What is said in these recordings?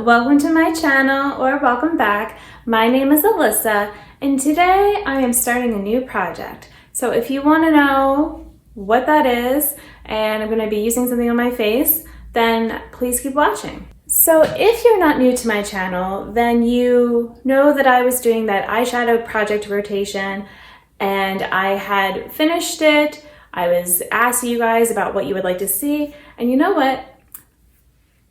welcome to my channel, or welcome back. My name is Alyssa, and today I am starting a new project. So if you want to know what that is, and I'm going to be using something on my face, then please keep watching. So if you're not new to my channel, then you know that I was doing that eyeshadow project rotation, and I had finished it. I was asking you guys about what you would like to see, and you know what?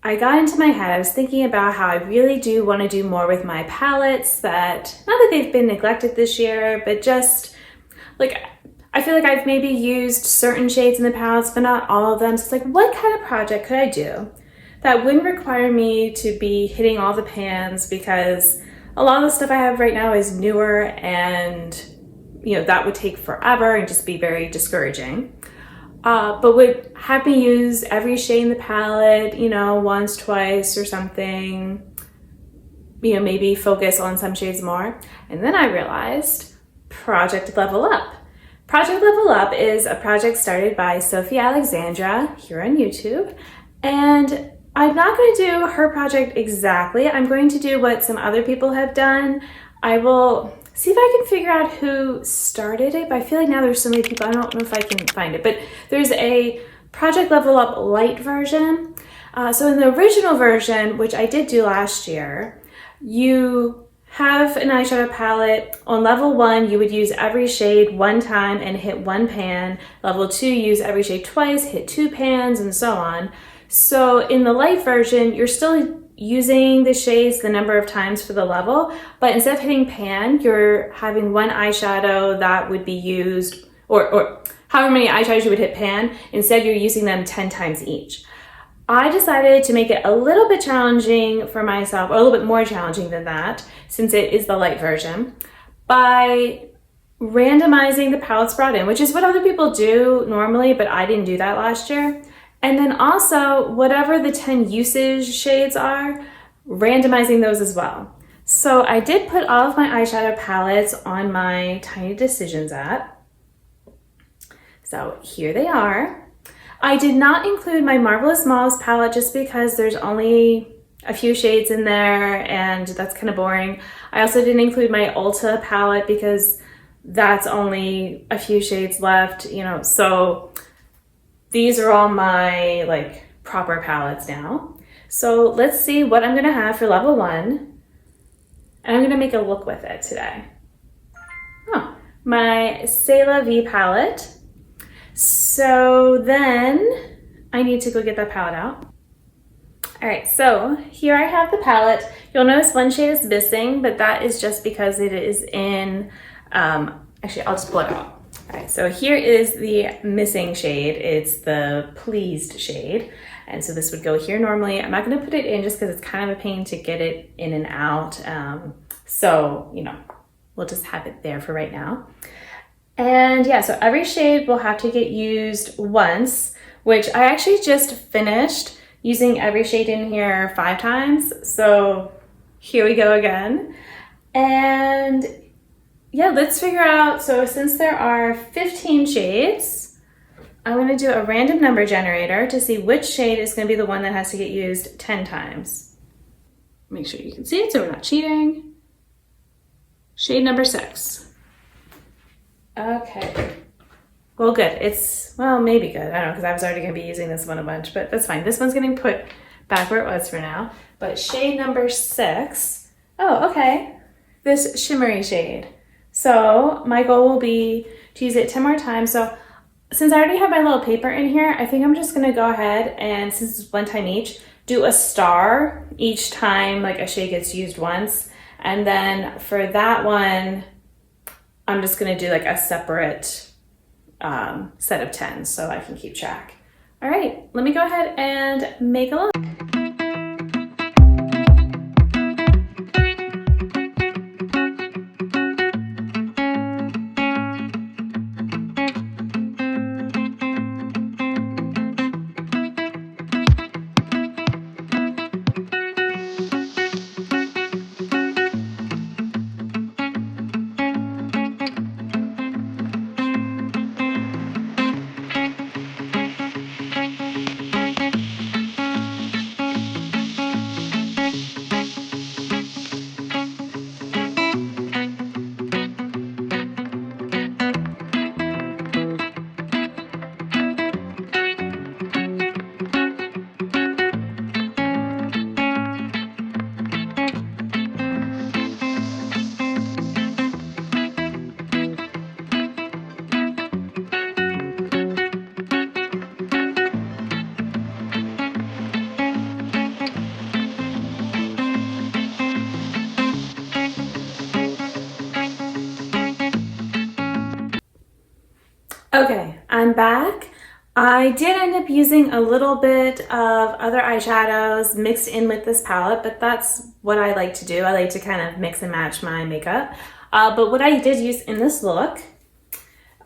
I got into my head, I was thinking about how I really do want to do more with my palettes, that, not that they've been neglected this year, but just like, I feel like I've maybe used certain shades in the palettes, but not all of them. So it's like, what kind of project could I do that wouldn't require me to be hitting all the pans, because a lot of the stuff I have right now is newer, and that would take forever and just be very discouraging. But would have me use every shade in the palette, once, twice or something, maybe focus on some shades more. And then I realized Project Level Up. Project Level Up is a project started by Sophie Alexandra here on YouTube. And I'm not going to do her project exactly. I'm going to do what some other people have done. I will see if I can figure out who started it, but I feel like now there's so many people, I don't know if I can find it, but there's a Project Level Up Lite version. So in the original version, which I did do last year, you have an eyeshadow palette. On level 1, you would use every shade one time and hit one pan. Level 2, use every shade twice, hit 2 pans, and so on. So in the Lite version, you're still using the shades the number of times for the level, but instead of hitting pan, you're having one eyeshadow that would be used, or however many eyeshadows you would hit pan, instead you're using them 10 times each. I decided to make it a little bit challenging for myself, or a little bit more challenging than that, since it is the Lite version, by randomizing the palettes brought in, which is what other people do normally, but I didn't do that last year. And then also, whatever the 10 usage shades are, randomizing those as well. So I did put all of my eyeshadow palettes on my Tiny Decisions app. So here they are. I did not include my Marvelous Mauves palette just because there's only a few shades in there and that's kind of boring. I also didn't include my Ulta palette because that's only a few shades left, so these are all my proper palettes now. So let's see what I'm gonna have for level 1. And I'm gonna make a look with it today. Oh, my C'est La Vie palette. So then I need to go get that palette out. All right, so here I have the palette. You'll notice one shade is missing, but that is just because it is in, actually I'll just pull it out. All right, so here is the missing shade. It's the Pleased shade. And so this would go here normally. I'm not gonna put it in just because it's kind of a pain to get it in and out. So, we'll just have it there for right now. And yeah, so every shade will have to get used once, which I actually just finished using every shade in here 5 times. So here we go again. And yeah, let's figure out, so since there are 15 shades, I'm gonna do a random number generator to see which shade is gonna be the one that has to get used 10 times. Make sure you can see it so we're not cheating. Shade number 6. Okay, well good, maybe good, I don't know, because I was already gonna be using this one a bunch, but that's fine. This one's getting put back where it was for now. But shade number 6, oh, okay, this shimmery shade. So my goal will be to use it 10 more times. So since I already have my little paper in here, I think I'm just gonna go ahead and, since it's one time each, do a star each time a shade gets used once. And then for that one, I'm just gonna do a separate set of 10 so I can keep track. All right, let me go ahead and make a look. Okay, I'm back. I did end up using a little bit of other eyeshadows mixed in with this palette, but that's what I like to do. I like to kind of mix and match my makeup. But what I did use in this look,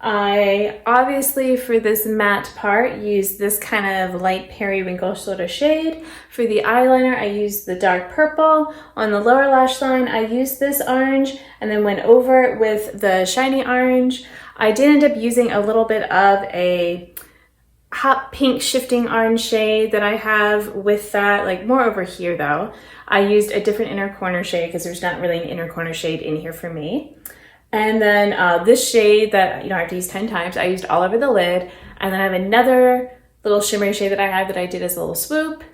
I obviously for this matte part used this kind of light periwinkle sort of shade. For the eyeliner, I used the dark purple. On the lower lash line, I used this orange and then went over it with the shiny orange. I did end up using a little bit of a hot pink shifting orange shade that I have with that, like more over here though. I used a different inner corner shade because there's not really an inner corner shade in here for me. And then this shade that, I have to use 10 times, I used all over the lid. And then I have another little shimmery shade that I have that I did as a little swoop.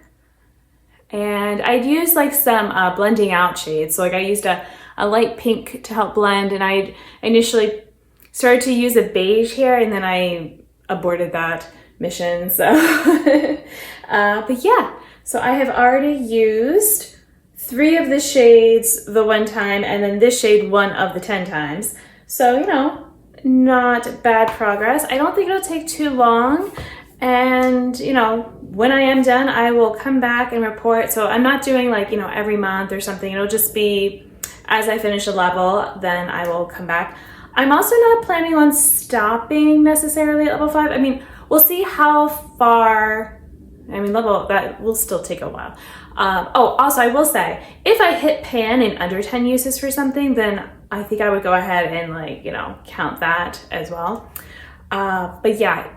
And I'd used like some blending out shades. So like I used a light pink to help blend, and I initially started to use a beige here and then I aborted that mission. So, but yeah, so I have already used 3 of the shades the one time, and then this shade 1 of the 10 times. So, not bad progress. I don't think it'll take too long. And, when I am done, I will come back and report. So I'm not doing like, every month or something. It'll just be as I finish a level, then I will come back. I'm also not planning on stopping necessarily at level 5. I mean, we'll see how far. Level that will still take a while. Also I will say, if I hit pan in under 10 uses for something, then I think I would go ahead and count that as well. But yeah,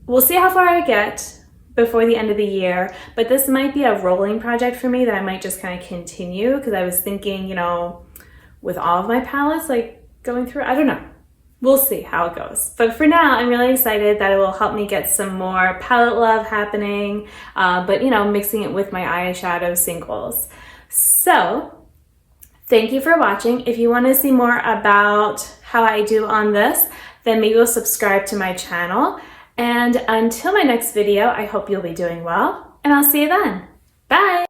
we'll see how far I get before the end of the year. But this might be a rolling project for me that I might just kind of continue, because I was thinking, with all of my palettes, like going through, I don't know. We'll see how it goes. But for now, I'm really excited that it will help me get some more palette love happening, but mixing it with my eyeshadow singles. So thank you for watching. If you want to see more about how I do on this, then maybe you'll subscribe to my channel. And until my next video, I hope you'll be doing well, and I'll see you then. Bye!